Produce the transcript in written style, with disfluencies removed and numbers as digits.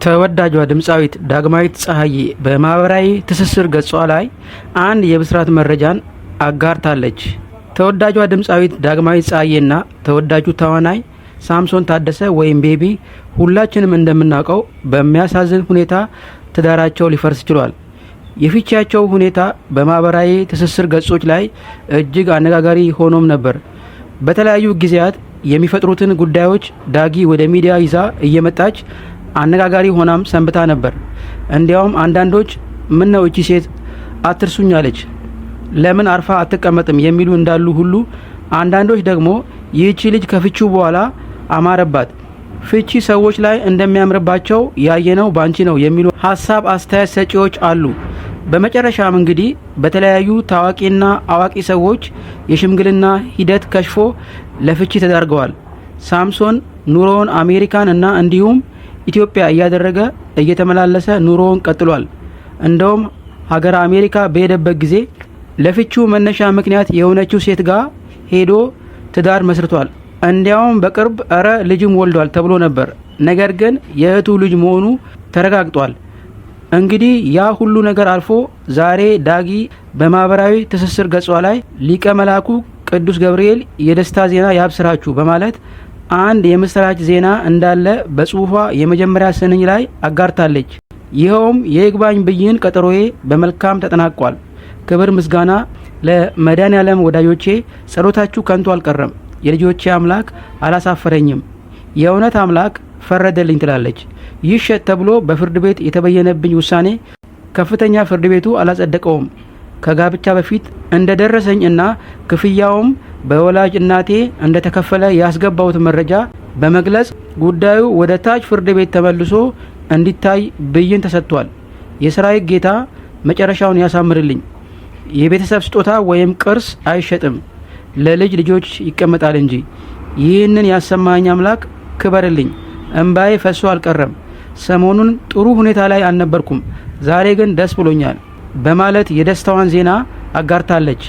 ተወዳጇ ድምፃዊት ዳግማዊት ፀሐዬ በማህበራዊ ትስስር ገጿ ላይ አንድ የብስራት መረጃን አጋርታለች። ተወዳጇ ድምፃዊት ዳግማዊት ፀሐዬና ተወዳጁ ተዋናይ ሳምሶን ታደሰ ወይም ቤቢ ሁላችንም እንደምናውቀው በሚያሳዝን ሁኔታ ትዳራቸው ሊፈርስ ችሏል። የፍቺያቸው ሁኔታ በማህበራዊ ትስስር ገጾች ላይ እጅግ አነጋጋሪ ሆኖም ነበር። በተለያዩ ጊዜያት የሚፈጥሩትን ጉዳዮች ዳጊ ወደ ሚዲያ ይዛ እየመጣች አነጋጋሪ ሆናም ሰንብታ ነበር። እንዲያውም አንዳንዶች ምን ነው እቺ ሴት አትርሱኛለች፣ ለምን አርፋ አትቀመጥም የሚሉ እንዳሉ ሁሉ አንዳንዶች ደግሞ ይህቺ ልጅ ከፍቺው በኋላ አማረባት፣ ፍቺ ሰዎች ላይ እንደሚያምርባቸው ያየነው ባንቺ ነው የሚሉ ሀሳብ አስተያየት ሰጪዎች አሉ። በመጨረሻም እንግዲህ በተለያዩ ታዋቂና አዋቂ ሰዎች የሽምግልና ሂደት ከሽፎ ለፍቺ ተዳርገዋል። ሳምሶን ኑሮውን አሜሪካን እና እንዲሁም ኢትዮጵያ እያደረገ እየተመላለሰ ኑሮውን ቀጥሏል። እንደውም ሀገር አሜሪካ በሄደበት ጊዜ ለፍቺው መነሻ ምክንያት የሆነችው ሴት ጋር ሄዶ ትዳር መስርቷል። እንዲያውም በቅርብ ልጅም ወልዷል ተብሎ ነበር። ነገር ግን የእህቱ ልጅ መሆኑ ተረጋግጧል። እንግዲህ ያ ሁሉ ነገር አልፎ ዛሬ ዳጊ በማህበራዊ ትስስር ገጿ ላይ ሊቀ መላኩ ቅዱስ ገብርኤል የደስታ ዜና ያብስራችሁ በማለት አንድ የምስራች ዜና እንዳለ በጽሁፏ የመጀመሪያ ስንኝ ላይ አጋርታለች። ይኸውም የይግባኝ ብይን ቀጠሮዬ በመልካም ተጠናቋል። ክብር ምስጋና ለመድኃኔዓለም ወዳጆቼ፣ ጸሎታችሁ ከንቱ አልቀረም። የልጆቼ አምላክ አላሳፈረኝም፣ የእውነት አምላክ ፈረደልኝ ትላለች። ይሸጥ ተብሎ በፍርድ ቤት የተበየነብኝ ውሳኔ ከፍተኛ ፍርድ ቤቱ አላጸደቀውም። ከጋብቻ በፊት እንደደረሰኝ እና ክፍያውም በወላጅ እናቴ እንደተከፈለ ያስገባውት መረጃ በመግለጽ ጉዳዩ ወደ ታች ፍርድ ቤት ተመልሶ እንዲታይ ብይን ተሰጥቷል። የሰራዊት ጌታ መጨረሻውን ያሳምርልኝ። የቤተሰብ ስጦታ ወይም ቅርስ አይሸጥም፣ ለልጅ ልጆች ይቀመጣል እንጂ። ይህንን ያሰማኝ አምላክ ክበርልኝ። እንባዬ ፈሶ አልቀረም። ሰሞኑን ጥሩ ሁኔታ ላይ አልነበርኩም፣ ዛሬ ግን ደስ ብሎኛል በማለት የደስታዋን ዜና አጋርታለች።